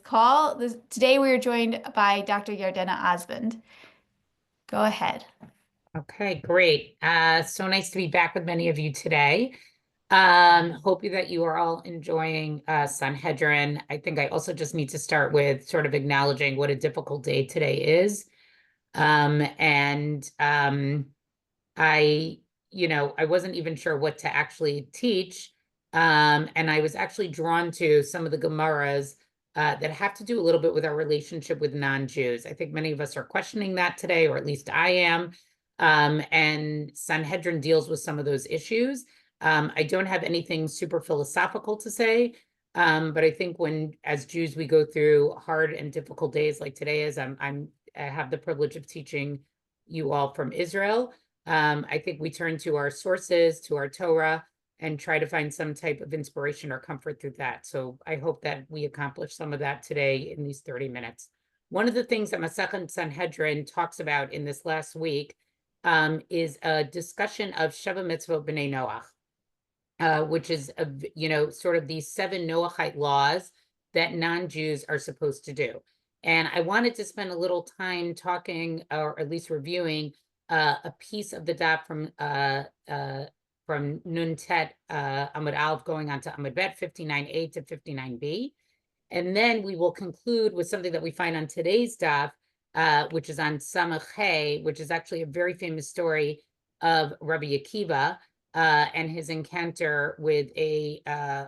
call. Today we are joined by Dr. Yardaena Osband. Go ahead. Okay, great. So nice to be back with many of you today. Hope that you are all enjoying Sanhedrin. I think I also just need to start with sort of acknowledging what a difficult day today is. And I, I wasn't even sure what to actually teach. And I was actually drawn to some of the Gemaras that have to do a little bit with our relationship with non-Jews. I think many of us are questioning that today, or at least I am. And Sanhedrin deals with some of those issues. I don't have anything super philosophical to say, but I think as Jews, we go through hard and difficult days like today is. I have the privilege of teaching you all from Israel. I think we turn to our sources, to our Torah, and try to find some type of inspiration or comfort through that. So I hope that we accomplish some of that today in these 30 minutes. One of the things that Masechet Sanhedrin talks about in this last week is a discussion of Sheva Mitzvot B'nai Noach, which is, sort of these 7 Noachite laws that non-Jews are supposed to do. And I wanted to spend a little time talking, or at least reviewing, a piece of the daf from Nun Tet Amud Aleph going on to Amud Bet 59a to 59b. And then we will conclude with something that we find on today's daf, which is on Samach Hey, which is actually a very famous story of Rabbi Akiva and his encounter with a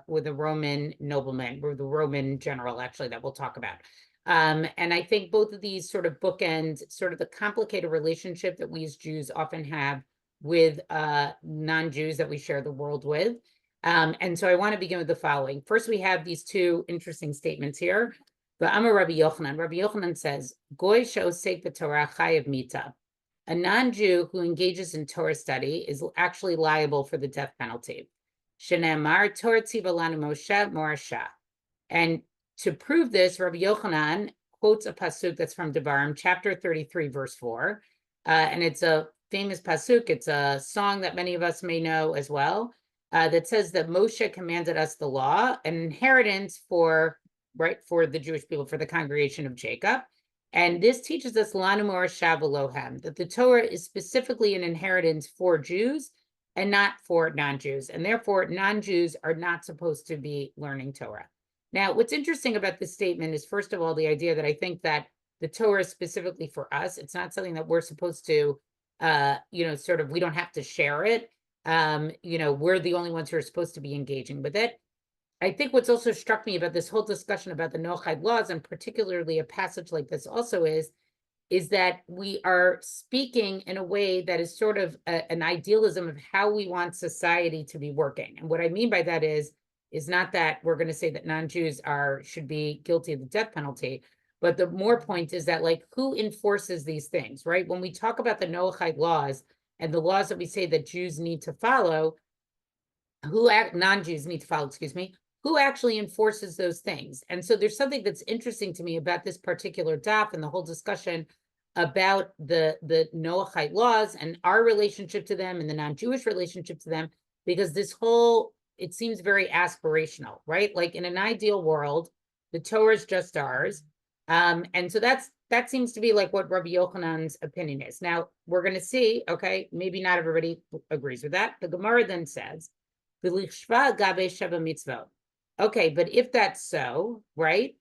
Roman nobleman, or the Roman general, actually, that we'll talk about. And I think both of these sort of bookend sort of the complicated relationship that we as Jews often have with non-Jews that we share the world with. And so I want to begin with the following. First, we have these two interesting statements here. The Amar Rabbi Yochanan. Rabbi Yochanan says, Goy she'osek b'Torah chayav mita. A non-Jew who engages in Torah study is actually liable for the death penalty. Shenemar Torah tziva lanu Moshe morasha. And to prove this, Rabbi Yochanan quotes a pasuk that's from Devarim, chapter 33, verse 4. And it's a famous pasuk. It's a song that many of us may know as well, that says that Moshe commanded us the law, an inheritance for the Jewish people, for the congregation of Jacob. And this teaches us lanu morasha v'lohem, that the Torah is specifically an inheritance for Jews and not for non-Jews. And therefore, non-Jews are not supposed to be learning Torah. Now, what's interesting about this statement is, first of all, the idea that I think that the Torah is specifically for us. It's not something that we're supposed to, sort of, we don't have to share it. We're the only ones who are supposed to be engaging with it. I think what's also struck me about this whole discussion about the Noachide laws, and particularly a passage like this also is that we are speaking in a way that is sort of an idealism of how we want society to be working. And what I mean by that is not that we're going to say that non-Jews should be guilty of the death penalty, but the more point is that, like, who enforces these things, right? When we talk about the Noachide laws and the laws that we say that Jews need to follow, non-Jews need to follow, excuse me, who actually enforces those things? And so there's something that's interesting to me about this particular daf and the whole discussion about the Noachide laws and our relationship to them and the non-Jewish relationship to them, because it seems very aspirational, right? Like, in an ideal world, the Torah is just ours. And so that seems to be like what Rabbi Yochanan's opinion is. Now, we're going to see, okay, maybe not everybody agrees with that. The Gemara then says, okay, but if that's so, right,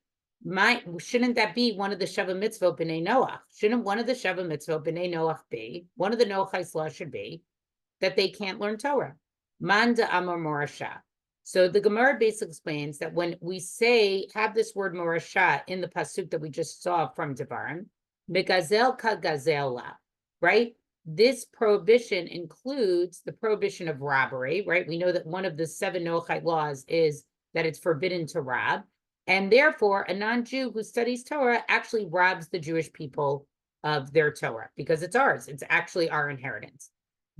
shouldn't that be one of the Sheva Mitzvot B'nai Noach? Shouldn't one of the Sheva Mitzvot B'nai Noach be, one of the Noachide laws should be, that they can't learn Torah? Manda Amar Morasha. So the Gemara basically explains that when we have this word Morasha in the pasuk that we just saw from Devarim, Megazel ka gazela, right? This prohibition includes the prohibition of robbery, right? We know that one of the 7 Noachide laws is that it's forbidden to rob. And therefore, a non-Jew who studies Torah actually robs the Jewish people of their Torah because it's ours. It's actually our inheritance.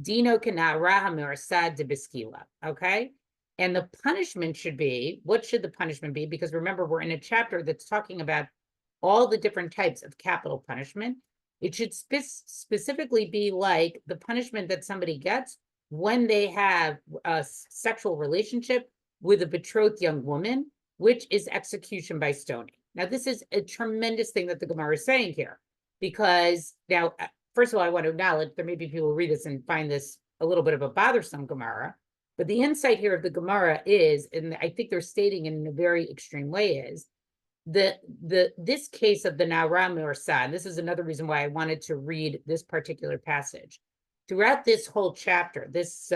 Dino kana rahamir sad de biskila. Okay. And the punishment should be, what should the punishment be? Because remember, we're in a chapter that's talking about all the different types of capital punishment. It should specifically be like the punishment that somebody gets when they have a sexual relationship with a betrothed young woman, which is execution by stoning. Now, this is a tremendous thing that the Gemara is saying here, because now, first of all, I want to acknowledge there may be people who read this and find this a little bit of a bothersome Gemara, but the insight here of the Gemara is, and I think they're stating in a very extreme way, is this case of the Na'ara Me'orsa, and this is another reason why I wanted to read this particular passage. Throughout this whole chapter, this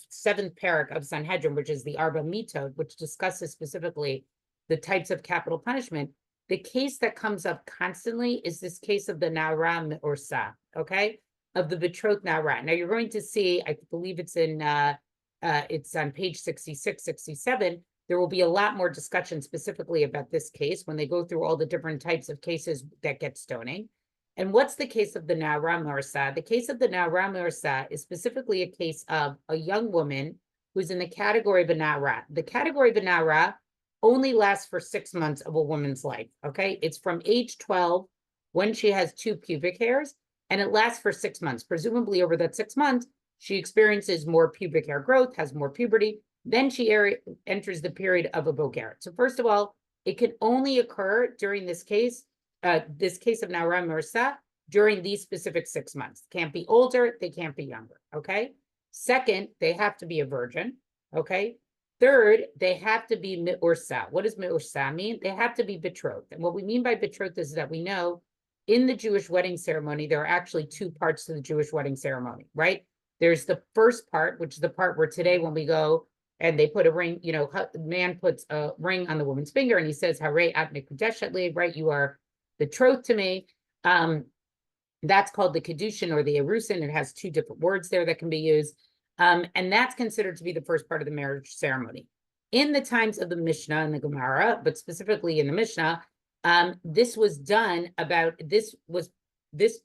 seventh parak of Sanhedrin, which is the Arba Mitod, which discusses specifically the types of capital punishment, the case that comes up constantly is this case of the Na'ara Me'orsa, okay, of the betrothed Na'ara. Now you're going to see, I believe it's on page 66, 67. There will be a lot more discussion specifically about this case when they go through all the different types of cases that get stoning. And what's the case of the Na'ara Me'orsa? The case of the Na'ara Me'orsa is specifically a case of a young woman who's in the category of a Na'ara. The category of a Na'ara only lasts for 6 months of a woman's life, okay? It's from age 12 when she has 2 pubic hairs, and it lasts for 6 months. Presumably over that 6 months, she experiences more pubic hair growth, has more puberty, then she enters the period of a bogeret. So first of all, it can only occur during this case of Na'ara Me'orsa during these specific 6 months. Can't be older, they can't be younger, okay? Second, they have to be a virgin, okay? Third, they have to be Me'orsa. What does Me'orsa mean? They have to be betrothed. And what we mean by betrothed is that we know in the Jewish wedding ceremony, there are actually 2 parts to the Jewish wedding ceremony, right? There's the first part, which is the part where today when we go and they put a ring, the man puts a ring on the woman's finger and he says, Hare at mikudeshet li, right? You are betrothed to me. That's called the Kedushin or the Erusin. It has 2 different words there that can be used. And that's considered to be the first part of the marriage ceremony. In the times of the Mishnah and the Gemara, but specifically in the Mishnah, this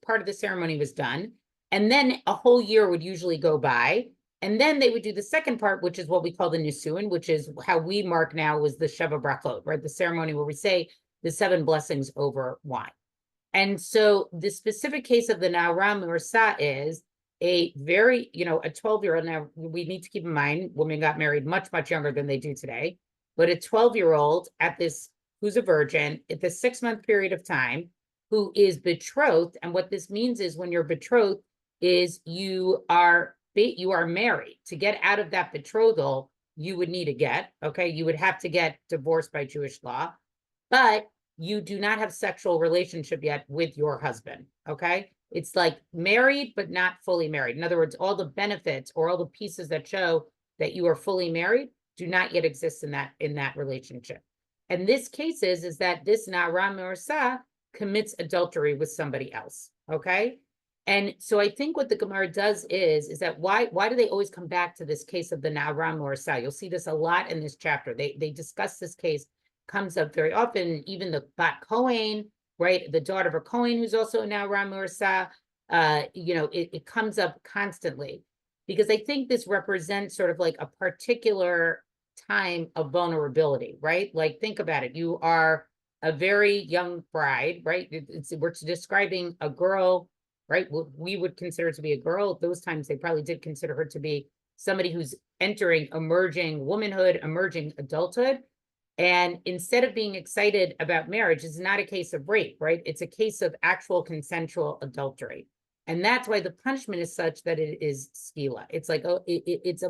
part of the ceremony was done. And then a whole year would usually go by. And then they would do the second part, which is what we call the Nisuin, which is how we mark now was the Sheva Brachot, right? The ceremony where we say the 7 blessings over wine. And so the specific case of the Na'ara Me'orsa is a very, a 12-year-old. Now, we need to keep in mind, women got married much, much younger than they do today. But a 12-year-old who's a virgin at the 6-month period of time, who is betrothed. And what this means is when you're betrothed is you are married. To get out of that betrothal, you would need a get, okay? You would have to get divorced by Jewish law, but you do not have sexual relationship yet with your husband, okay? It's like married, but not fully married. In other words, all the benefits or all the pieces that show that you are fully married do not yet exist in that relationship. And this case is that this Na'ara Me'orsa commits adultery with somebody else, okay? And so I think what the Gemara does is that why do they always come back to this case of the Na'ara Me'orsa? You'll see this a lot in this chapter. They discuss this case, comes up very often, even the Bat Kohen, right? The daughter of a Kohen who's also a Na'ara Me'orsa, it comes up constantly because I think this represents sort of like a particular time of vulnerability, right? Like think about it. You are a very young bride, right? We're describing a girl, right? We would consider to be a girl. At those times, they probably did consider her to be somebody who's entering emerging womanhood, emerging adulthood. And instead of being excited about marriage, it's not a case of rape, right? It's a case of actual consensual adultery. And that's why the punishment is such that it is skila. It's like, it's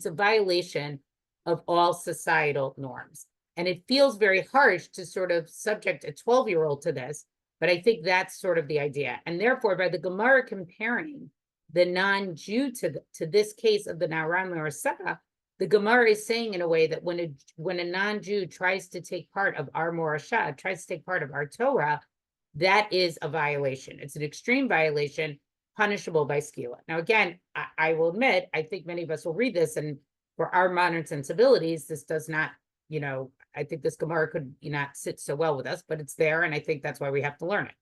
a violation of all societal norms. And it feels very harsh to sort of subject a 12-year-old to this, but I think that's sort of the idea. And therefore, by the Gemara comparing the non-Jew to this case of the Na'ara Me'orsa, the Gemara is saying in a way that when a non-Jew tries to take part of our Morashah, tries to take part of our Torah, that is a violation. It's an extreme violation, punishable by skila. Now, again, I will admit, I think many of us will read this, and for our modern sensibilities, this does not, I think this Gemara could not sit so well with us, but it's there, and I think that's why we have to learn it.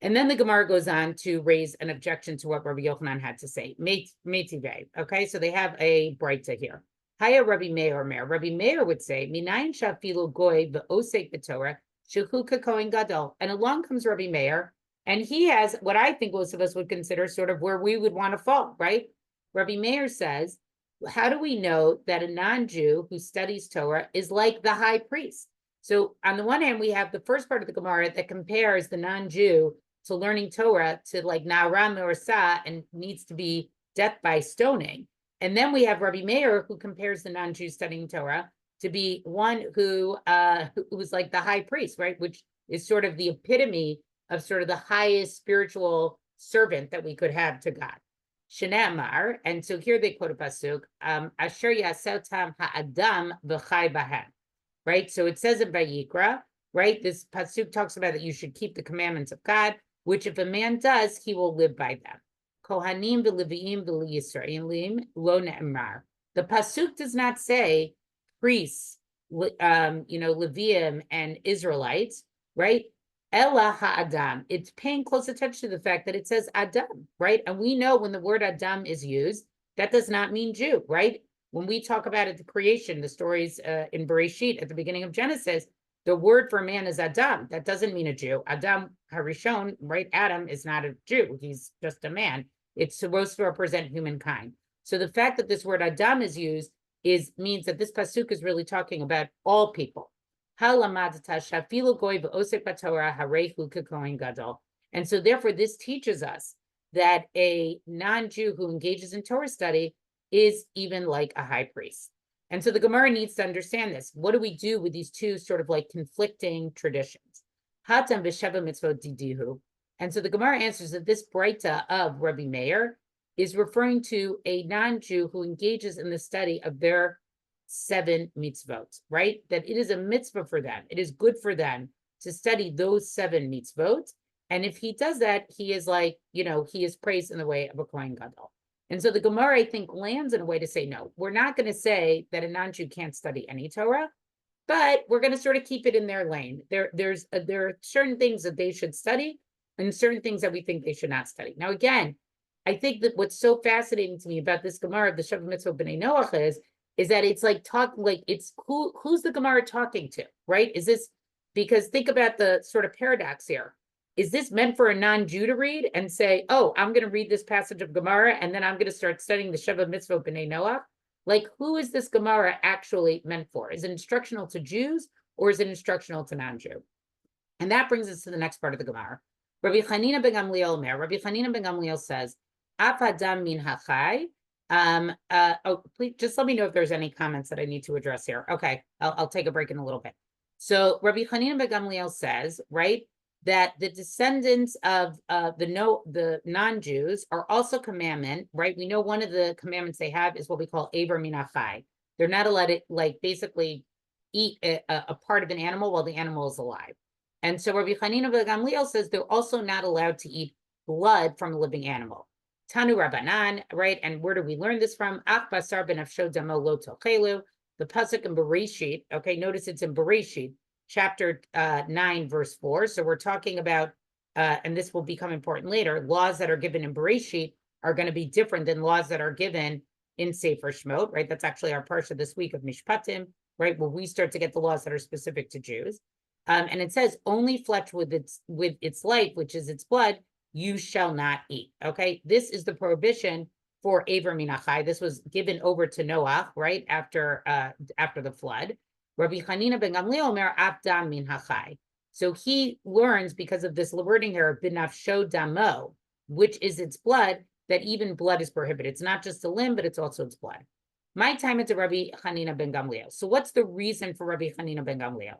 And then the Gemara goes on to raise an objection to what Rabbi Yochanan had to say. Meitive, okay? So they have a breita here. Haya Rabbi Meir. Rabbi Meir would say, Minayin shafilu goy ve'osek b'Torah shehu kakohen gadol. And along comes Rabbi Meir, and he has what I think most of us would consider sort of where we would want to fall, right? Rabbi Meir says, how do we know that a non-Jew who studies Torah is like the high priest? So on the one hand, we have the first part of the Gemara that compares the non-Jew to learning Torah to like Na'aram or Sa and needs to be death by stoning. And then we have Rabbi Meir who compares the non-Jew studying Torah to be one who was like the high priest, right? Which is sort of the epitome of sort of the highest spiritual servant that we could have to God. Shenamar, and so here they quote a pasuk, Asher Yasel Tam Ha'adam V'chai Bahem, right? So it says in Vayikra, right? This pasuk talks about that you should keep the commandments of God, which if a man does, he will live by them. Kohanim v'Leviim v'Yisraelim lo ne'emar. The pasuk does not say priests, Levium and Israelites, right? Ella ha'adam. It's paying close attention to the fact that it says Adam, right? And we know when the word Adam is used, that does not mean Jew, right? When we talk about it, the creation, the stories in Bereshit at the beginning of Genesis, the word for man is Adam. That doesn't mean a Jew. Adam Harishon, right? Adam is not a Jew. He's just a man. It's supposed to represent humankind. So the fact that this word Adam is used means that this pasuk is really talking about all people. And so therefore this teaches us that a non-Jew who engages in Torah study is even like a high priest. And so the Gemara needs to understand this. What do we do with these two sort of like conflicting traditions? Hatam v'sheva mitzvot didihu. And so the Gemara answers that this breita of Rabbi Meir is referring to a non-Jew who engages in the study of their 7 mitzvot, right? That it is a mitzvah for them. It is good for them to study those 7 mitzvot. And if he does that, he is like, he is praised in the way of a Kohen Gadol. And so the Gemara, I think, lands in a way to say, no, we're not going to say that a non-Jew can't study any Torah, but we're going to sort of keep it in their lane. There are certain things that they should study and certain things that we think they should not study. Now, again, I think that what's so fascinating to me about this Gemara of the Sheva Mitzvah B'nai Noach is that it's like who's the Gemara talking to, right? Is this, because think about the sort of paradox here. Is this meant for a non-Jew to read and say, oh, I'm going to read this passage of Gemara and then I'm going to start studying the Sheva Mitzvah B'nai Noach? Like, who is this Gemara actually meant for? Is it instructional to Jews or is it instructional to non-Jew? And that brings us to the next part of the Gemara. Rabbi Chanina ben Gamliel says, Af Adam min hachai. Please just let me know if there's any comments that I need to address here. Okay, I'll take a break in a little bit. So Rabbi Chanina ben Gamliel says, right, that the descendants of the non-Jews are also commandment, right? We know one of the commandments they have is what we call Aver min hachai. They're not allowed to eat a part of an animal while the animal is alive. And so Rabbi Chanina ben Gamliel says they're also not allowed to eat blood from a living animal. Tanu Rabbanan, right? And where do we learn this from? Ach basar benafsho damo lo tochelu. The pasuk in Bereshit, okay, notice it's in Bereshit, chapter 9, verse 4. So we're talking about, and this will become important later, laws that are given in Bereshit are going to be different than laws that are given in Sefer Shemot, right? That's actually our parsha this week of Mishpatim, right? Where we start to get the laws that are specific to Jews. And it says, only flesh with its life, which is its blood, you shall not eat. Okay, this is the prohibition for Aver min hachai. This was given over to Noach, right, after the flood. Rabbi Chanina ben Gamliel omer Adam min hachai. So he learns, because of this wording here, benafsho damo, which is its blood, that even blood is prohibited. It's not just a limb, but it's also its blood. My time into Rabbi Chanina ben Gamliel. So what's the reason for Rabbi Chanina ben Gamliel?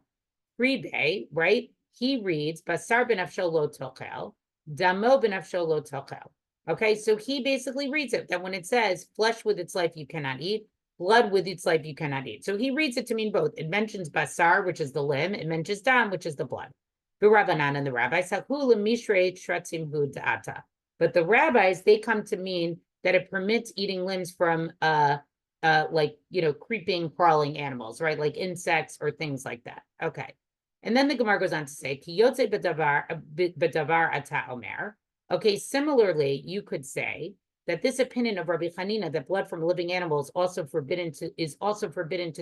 Rebbe, right? He reads basar benafsho lo tochel. Damo benafsho lo tochel. Okay, so he basically reads it that when it says flesh with its life you cannot eat, blood with its life you cannot eat. So he reads it to mean both. It mentions basar, which is the limb. It mentions dam, which is the blood. The Rabbanan and the rabbis, but the rabbis, they come to mean that it permits eating limbs from creeping, crawling animals, right? Like insects or things like that. Okay. And then the Gemara goes on to say, Ki yotze b'davar ata omer. Okay, similarly, you could say that this opinion of Rabbi Chanina, that blood from living animals is also forbidden to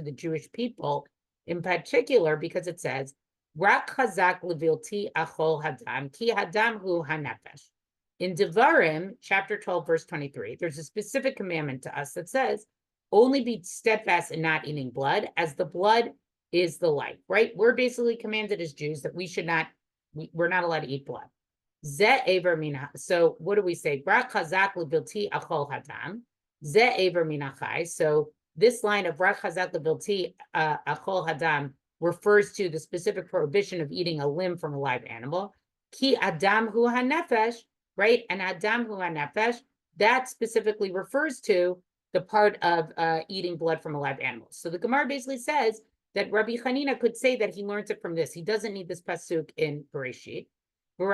the Jewish people, in particular, because it says, Rak chazak levilti achol hadam, ki hadam hu hanefesh. In Devarim, chapter 12, verse 23, there's a specific commandment to us that says, only be steadfast in not eating blood, as the blood is the life, right? We're basically commanded as Jews that we're not allowed to eat blood. Ze aver mina. So what do we say? Brak chazak lebilti achol hadam. Ze aver mina chai. So this line of brak chazak lebilti achol hadam refers to the specific prohibition of eating a limb from a live animal. Ki adam hu hanefesh, right? And adam hu hanefesh, that specifically refers to the part of eating blood from a live animal. So the Gemara basically says that Rabbi Hanina could say that he learns it from this. He doesn't need this pasuk in Bereshit. And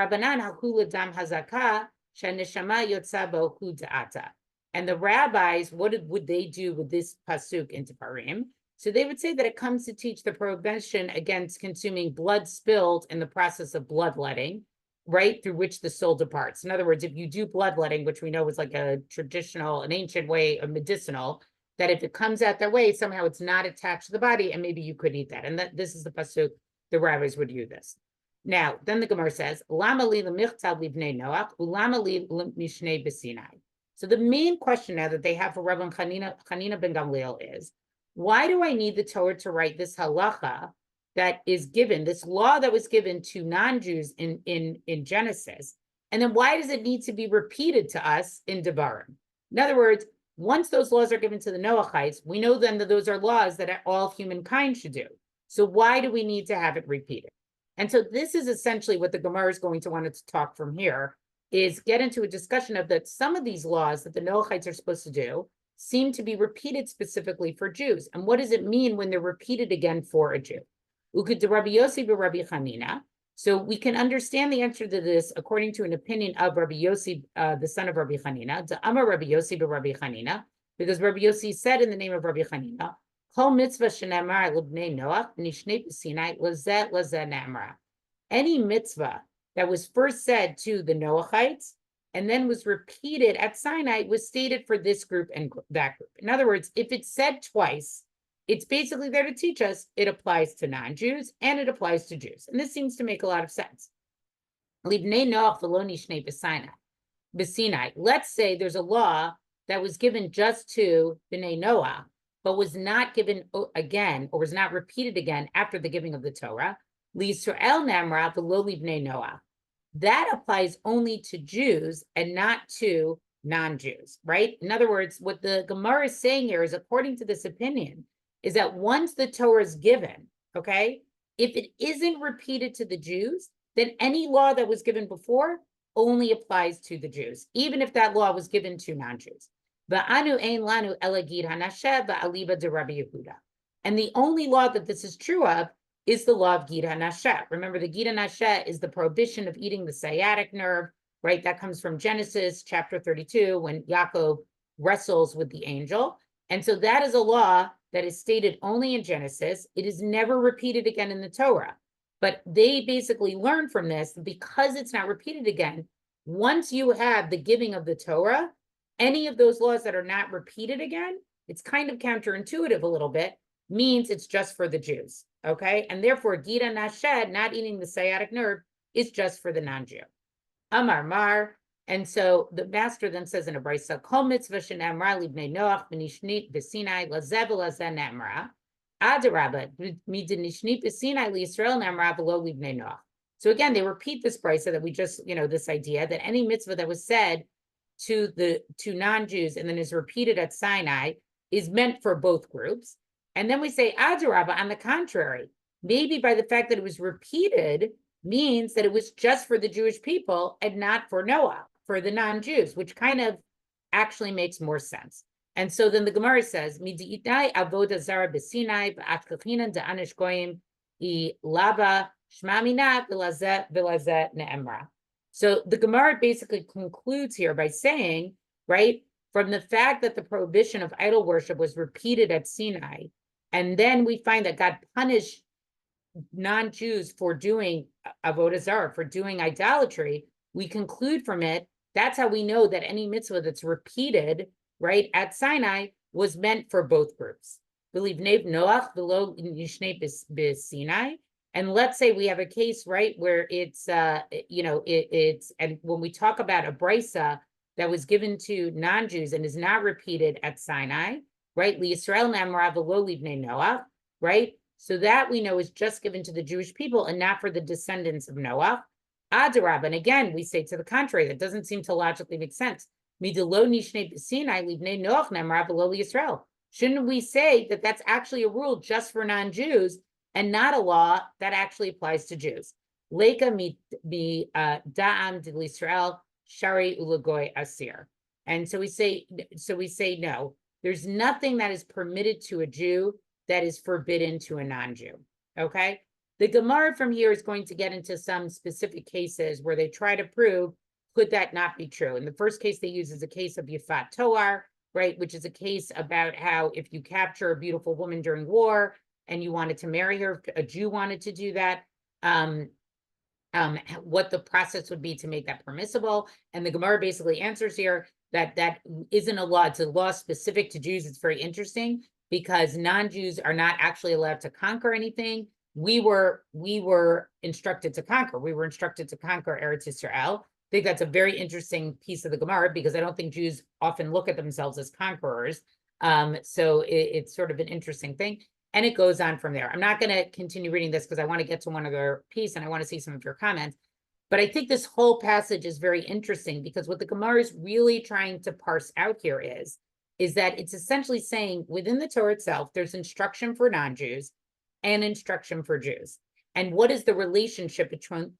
the rabbis, what would they do with this pasuk in Devarim? So they would say that it comes to teach the prohibition against consuming blood spilled in the process of bloodletting, right, through which the soul departs. In other words, if you do bloodletting, which we know is like an ancient way of medicinal, that if it comes out that way, somehow it's not attached to the body, and maybe you could eat that. And this is the pasuk the rabbis would use this. Now, then the Gemara says, Lama li l'michtav livnei Noach, ulama li l'mishnei b'Sinai. So the main question now that they have for Rabban Chanina ben Gamliel is, why do I need the Torah to write this halacha that is given, this law that was given to non-Jews in Genesis? And then why does it need to be repeated to us in Devarim? In other words, once those laws are given to the Noachites, we know then that those are laws that all humankind should do. So why do we need to have it repeated? And so this is essentially what the Gemara is going to want to talk from here, is get into a discussion of that some of these laws that the Noachites are supposed to do seem to be repeated specifically for Jews. And what does it mean when they're repeated again for a Jew? Rabbi Yossi Rabbi Hanina. So we can understand the answer to this according to an opinion of Rabbi Yossi, the son of Rabbi Hanina, to Amar Rabbi Yossi Rabbi Hanina, because Rabbi Yossi said in the name of Rabbi Hanina, Kol mitzvah shenemar l'bnei Noach nishnei b'Sinai lazeh ne'amra. Any mitzvah that was first said to the Noachites and then was repeated at Sinai was stated for this group and that group. In other words, if it's said twice, it's basically there to teach us it applies to non-Jews and it applies to Jews. And this seems to make a lot of sense. L'bnei Noach v'lo nishnei b'Sinai. Let's say there's a law that was given just to Bnei Noah, but was not given again, or was not repeated again after the giving of the Torah. L'Yisrael namra v'lo libnei Noah. That applies only to Jews and not to non-Jews, right? In other words, what the Gemara is saying here is, according to this opinion, is that once the Torah is given, okay, if it isn't repeated to the Jews, then any law that was given before only applies to the Jews, even if that law was given to non-Jews. And the only law that this is true of is the law of Gid HaNasheh. Remember, the Gid HaNasheh is the prohibition of eating the sciatic nerve, right? That comes from Genesis chapter 32, when Yaakov wrestles with the angel. And so that is a law that is stated only in Genesis. It is never repeated again in the Torah. But they basically learn from this, because it's not repeated again, once you have the giving of the Torah, any of those laws that are not repeated again, it's kind of counterintuitive a little bit, means it's just for the Jews, okay? And therefore, Gid HaNasheh, not eating the sciatic nerve, is just for the non-Jew. Amar Mar. And so the master then says in a brisa, Kol mitzvah she'ne'amra libnei Noach v'nishnit b'Sinai lazeh v'lazeh ne'amra. Adarabba, mid'nishnit b'Sinai liYisrael ne'amra v'lo libnei Noach. So again, they repeat this brisa that we just, this idea that any mitzvah that was said to non-Jews and then is repeated at Sinai is meant for both groups. And then we say, Adarabba, on the contrary, maybe by the fact that it was repeated means that it was just for the Jewish people and not for Noah, for the non-Jews, which kind of actually makes more sense. And so then the Gemara says, Midi'itai avoda zara b'Sinai b'atkachinan da'anish goyim I lava shmamina v'lazeh ne'emra. So the Gemara basically concludes here by saying, right, from the fact that the prohibition of idol worship was repeated at Sinai, and then we find that God punished non-Jews for doing avodah zarah, for doing idolatry, we conclude from it, that's how we know that any mitzvah that's repeated, right, at Sinai was meant for both groups. Believe Nev Noach below Nishnei b'Sinai. And let's say we have a case, right, where it's, it's, and when we talk about a brisa that was given to non-Jews and is not repeated at Sinai, right, L'Yisrael Namra v'lo livnei Noach, right, So that we know is just given to the Jewish people and not for the descendants of Noah. Adarab, and again, we say to the contrary, that doesn't seem to logically make sense. Shouldn't we say that that's actually a rule just for non-Jews and not a law that actually applies to Jews? Leka mi da'am de l'Israel shari ulagoy asir. And so we say no. There's nothing that is permitted to a Jew that is forbidden to a non-Jew. Okay. The Gemara from here is going to get into some specific cases where they try to prove, could that not be true? And the first case they use is a case of Yifat Toar, right? Which is a case about how if you capture a beautiful woman during war and you wanted to marry her, a Jew wanted to do that, what the process would be to make that permissible. And the Gemara basically answers here that that isn't a law. It's a law specific to Jews. It's very interesting because non-Jews are not actually allowed to conquer anything. We were instructed to conquer. We were instructed to conquer Eretz Yisrael. I think that's a very interesting piece of the Gemara because I don't think Jews often look at themselves as conquerors. So it's sort of an interesting thing. And it goes on from there. I'm not going to continue reading this because I want to get to one other piece and I want to see some of your comments. But I think this whole passage is very interesting because what the Gemara is really trying to parse out here is that it's essentially saying within the Torah itself, there's instruction for non-Jews and instruction for Jews. And what is the relationship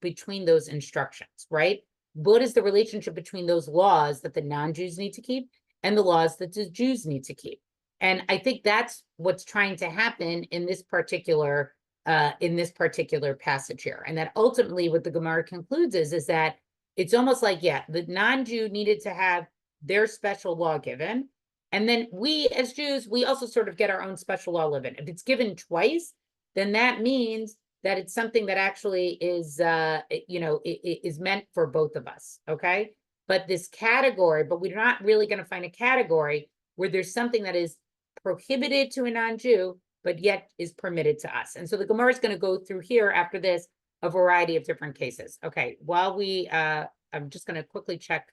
between those instructions, right? What is the relationship between those laws that the non-Jews need to keep and the laws that the Jews need to keep? And I think that's what's trying to happen in this particular passage here. And that ultimately what the Gemara concludes is that it's almost like, yeah, the non-Jew needed to have their special law given. And then we as Jews, we also sort of get our own special law given. If it's given twice, then that means that it's something that actually is, is meant for both of us, okay? But this category, but we're not really going to find a category where there's something that is prohibited to a non-Jew, but yet is permitted to us. And so the Gemara is going to go through here after this, a variety of different cases. Okay, while we, I'm just going to quickly check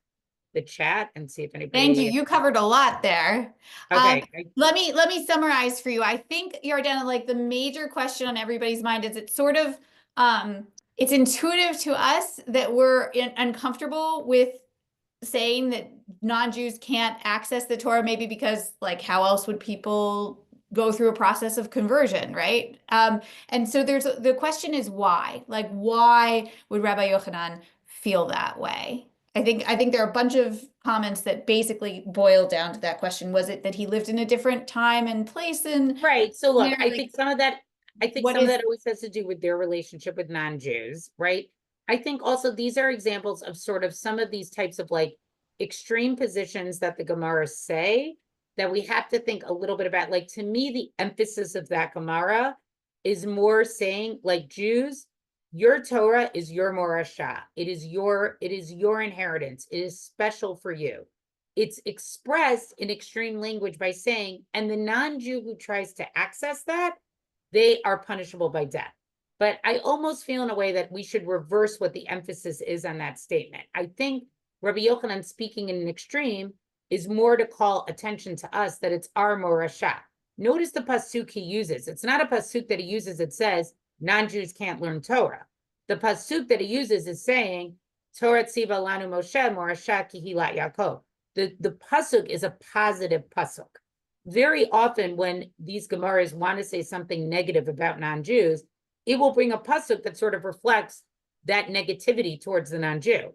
the chat and see if anybody. Thank you. You covered a lot there. Okay. Let me summarize for you. I think, Yardaena, like the major question on everybody's mind is it's sort of, it's intuitive to us that we're uncomfortable with saying that non-Jews can't access the Torah, maybe because like how else would people go through a process of conversion, right? And so the question is why? Like why would Rabbi Yochanan feel that way? I think there are a bunch of comments that basically boil down to that question. Was it that he lived in a different time and place? And right. So look, I think some of that always has to do with their relationship with non-Jews, right? I think also these are examples of sort of some of these types of like extreme positions that the Gemara say that we have to think a little bit about. Like to me, the emphasis of that Gemara is more saying like Jews, your Torah is your morasha. It is your inheritance. It is special for you. It's expressed in extreme language by saying, and the non-Jew who tries to access that, they are punishable by death. But I almost feel in a way that we should reverse what the emphasis is on that statement. I think Rabbi Yochanan speaking in an extreme is more to call attention to us that it's our morasha. Notice the pasuk he uses. It's not a pasuk that he uses that says non-Jews can't learn Torah. The pasuk that he uses is saying, Torah tziva lanu Moshe morasha kihilat Yaakov. The pasuk is a positive pasuk. Very often when these Gemaras want to say something negative about non-Jews, it will bring a pasuk that sort of reflects that negativity towards the non-Jew.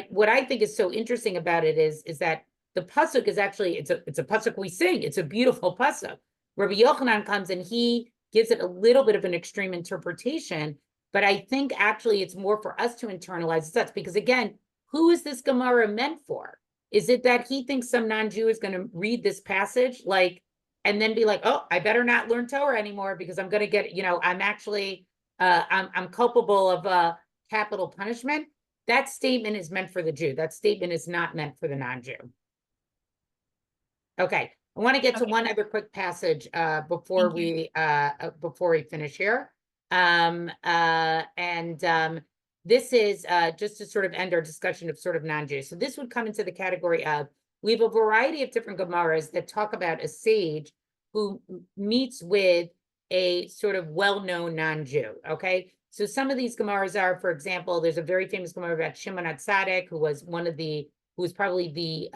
What I think is so interesting about it is that the pasuk is actually, it's a pasuk we sing. It's a beautiful pasuk. Rabbi Yochanan comes and he gives it a little bit of an extreme interpretation, but I think actually it's more for us to internalize that because again, who is this Gemara meant for? Is it that he thinks some non-Jew is going to read this passage like, and then be like, oh, I better not learn Torah anymore because I'm going to get, I'm actually, I'm culpable of capital punishment? That statement is meant for the Jew. That statement is not meant for the non-Jew. Okay, I want to get to one other quick passage before we finish here. This is just to sort of end our discussion of sort of non-Jews. So this would come into the category of, we have a variety of different Gemaras that talk about a sage who meets with a sort of well-known non-Jew, okay? So some of these Gemaras are, for example, there's a very famous Gemara about Shimon HaTzadik, who was probably the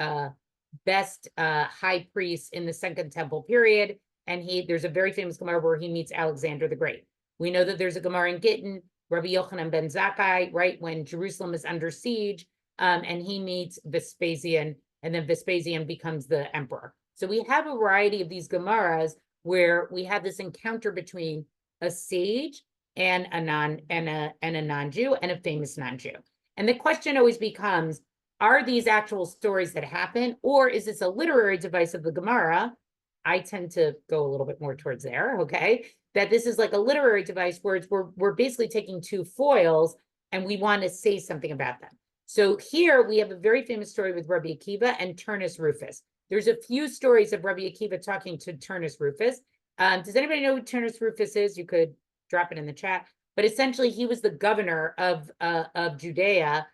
best high priest in the Second Temple period. And there's a very famous Gemara where he meets Alexander the Great. We know that there's a Gemara in Gittin, Rabbi Yochanan ben Zakkai, right, when Jerusalem is under siege, and he meets Vespasian, and then Vespasian becomes the emperor. So we have a variety of these Gemaras where we have this encounter between a sage and a non-Jew and a famous non-Jew. And the question always becomes, are these actual stories that happen, or is this a literary device of the Gemara? I tend to go a little bit more towards there, okay? That this is like a literary device where we're basically taking two foils and we want to say something about them. So here we have a very famous story with Rabbi Akiva and Turnus Rufus. There's a few stories of Rabbi Akiva talking to Turnus Rufus. Does anybody know who Turnus Rufus is? You could drop it in the chat. But essentially, he was the governor of Judea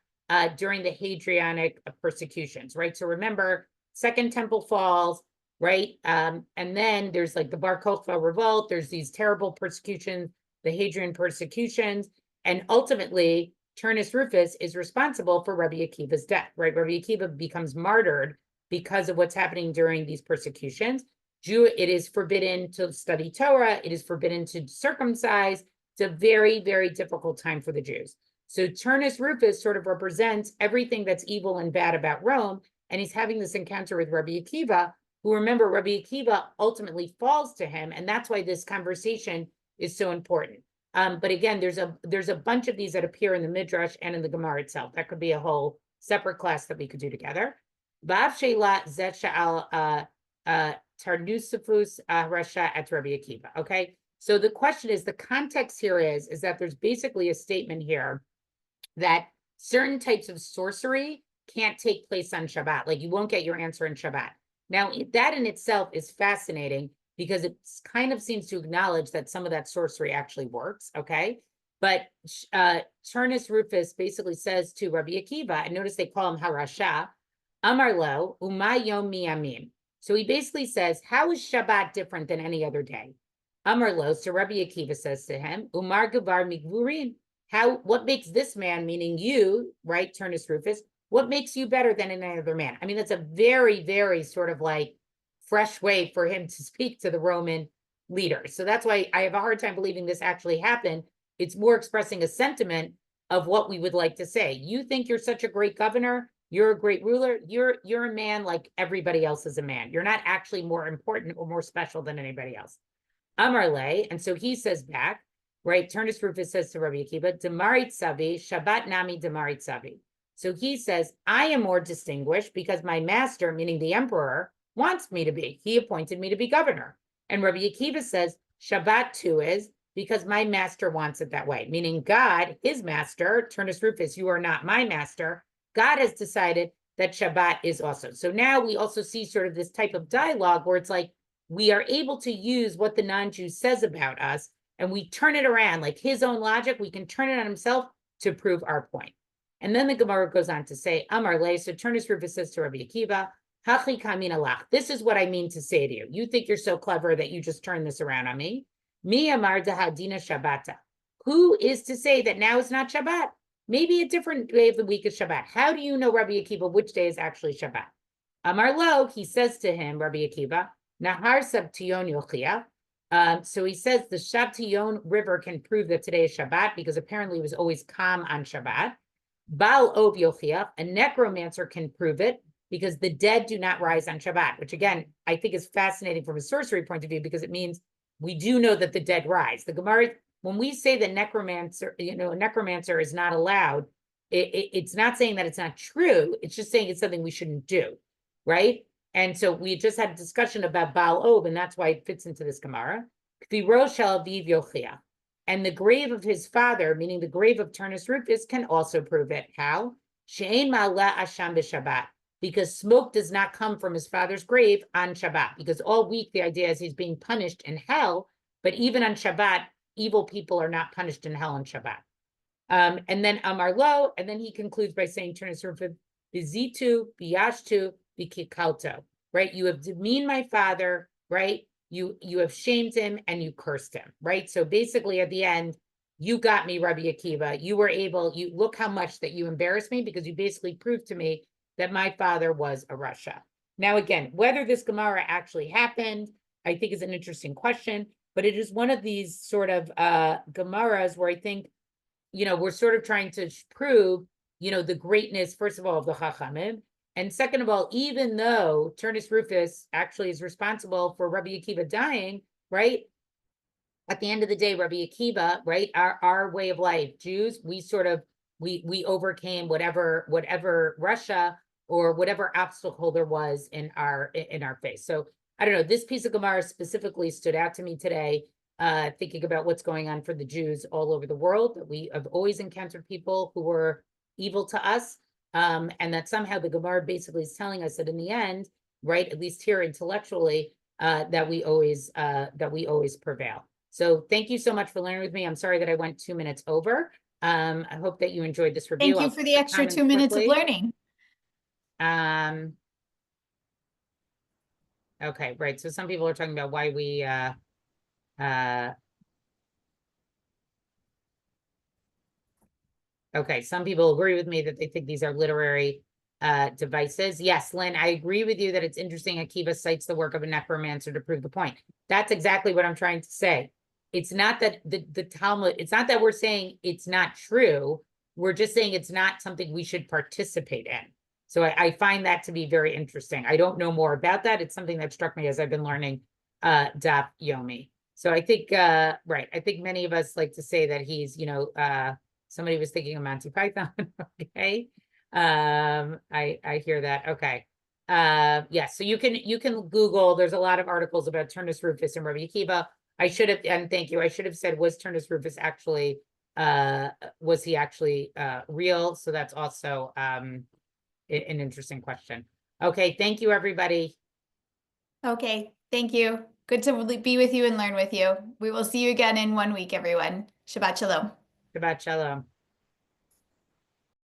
during the Hadrianic persecutions, right? So remember, Second Temple falls, right? And then there's like the Bar Kokhba revolt. There's these terrible persecutions, the Hadrian persecutions, and ultimately, Turnus Rufus is responsible for Rabbi Akiva's death, right? Rabbi Akiva becomes martyred because of what's happening during these persecutions. It is forbidden to study Torah. It is forbidden to circumcise. It's a very, very difficult time for the Jews. So Turnus Rufus sort of represents everything that's evil and bad about Rome. And he's having this encounter with Rabbi Akiva, who, remember, Rabbi Akiva ultimately falls to him. And that's why this conversation is so important. But again, there's a bunch of these that appear in the Midrash and in the Gemara itself. That could be a whole separate class that we could do together. Tarnusifus Rasha at Rabbi Akiva. Okay, so the question is, the context here is that there's basically a statement here that certain types of sorcery can't take place on Shabbat. Like you won't get your answer in Shabbat. Now, that in itself is fascinating because it kind of seems to acknowledge that some of that sorcery actually works, okay? But Turnus Rufus basically says to Rabbi Akiva, and notice they call him Harasha, Amar lo, umayom miyamim. So he basically says, how is Shabbat different than any other day? Amar lo, so Rabbi Akiva says to him, Umar gavar migvurin. What makes this man, meaning you, right, Turnus Rufus, what makes you better than any other man? I mean, that's a very, very sort of like fresh way for him to speak to the Roman leaders. So that's why I have a hard time believing this actually happened. It's more expressing a sentiment of what we would like to say. You think you're such a great governor, you're a great ruler, you're a man like everybody else is a man. You're not actually more important or more special than anybody else. Amar le, and so he says back, right, Turnus Rufus says to Rabbi Akiva, Demarit Savi, Shabbat Nami Demarit Savi. So he says, I am more distinguished because my master, meaning the emperor, wants me to be. He appointed me to be governor. And Rabbi Akiva says, Shabbat too is because my master wants it that way. Meaning God, his master, Turnus Rufus, you are not my master. God has decided that Shabbat is also. So now we also see sort of this type of dialogue where it's like, we are able to use what the non-Jew says about us and we turn it around, like his own logic, we can turn it on himself to prove our point. And then the Gemara goes on to say, Amar le, so Turnus Rufus says to Rabbi Akiva, Hachi kamin alach. This is what I mean to say to you. You think you're so clever that you just turn this around on me. Mi amar dahadina Shabbata. Who is to say that now is not Shabbat? Maybe a different day of the week is Shabbat. How do you know, Rabbi Akiva, which day is actually Shabbat? Amar lo, he says to him, Rabbi Akiva, Nahar Sabtion Yochia. So he says the Shabtion river can prove that today is Shabbat because apparently it was always calm on Shabbat. Baal Ov Yochia, a necromancer can prove it because the dead do not rise on Shabbat, which again, I think is fascinating from a sorcery point of view because it means we do know that the dead rise. The Gemara, when we say that necromancer, a necromancer is not allowed, it's not saying that it's not true. It's just saying it's something we shouldn't do, right? And so we just had a discussion about Baal Ov, and that's why it fits into this Gemara. And the grave of his father, meaning the grave of Turnus Rufus, can also prove it. How? Because smoke does not come from his father's grave on Shabbat. Because all week the idea is he's being punished in hell, but even on Shabbat, evil people are not punished in hell on Shabbat. And then Amar Lo, and then he concludes by saying, Turnus Rufus, Bizitu, Biyashtu, Bikikalto, right? You have demeaned my father, right? you have shamed him and you cursed him, right? So basically at the end, you got me, Rabbi Akiva. You were able, you look how much that you embarrassed me because you basically proved to me that my father was a Rasha. Now, again, whether this Gemara actually happened, I think is an interesting question, but it is one of these sort of Gemaras where I think, we're sort of trying to prove, the greatness, first of all, of the Chachamim. And second of all, even though Turnus Rufus actually is responsible for Rabbi Akiva dying, right? At the end of the day, Rabbi Akiva, right? Our way of life, Jews, we sort of, we overcame whatever Russia or whatever obstacle there was in our face. So I don't know, this piece of Gemara specifically stood out to me today, thinking about what's going on for the Jews all over the world, that we have always encountered people who were evil to us. And that somehow the Gemara basically is telling us that in the end, right, at least here intellectually, that we always prevail. So thank you so much for learning with me. I'm sorry that I went 2 minutes over. I hope that you enjoyed this review. Thank you for the extra 2 minutes of learning. Okay, right. So some people are talking about why we okay, some people agree with me that they think these are literary devices. Yes, Lynn, I agree with you that it's interesting Akiva cites the work of a necromancer to prove the point. That's exactly what I'm trying to say. It's not that the Talmud, it's not that we're saying it's not true. We're just saying it's not something we should participate in. So I find that to be very interesting. I don't know more about that. It's something that struck me as I've been learning Daf Yomi. So I think, right, I think many of us like to say that he's, somebody was thinking of Monty Python. Okay. I hear that. Okay. Yes. So you can Google, there's a lot of articles about Turnus Rufus and Rabbi Akiva. I should have, and thank you. I should have said, was Turnus Rufus actually, was he actually real? So that's also an interesting question. Okay. Thank you, everybody. Okay. Thank you. Good to be with you and learn with you. We will see you again in 1 week, everyone. Shabbat Shalom. Shabbat Shalom.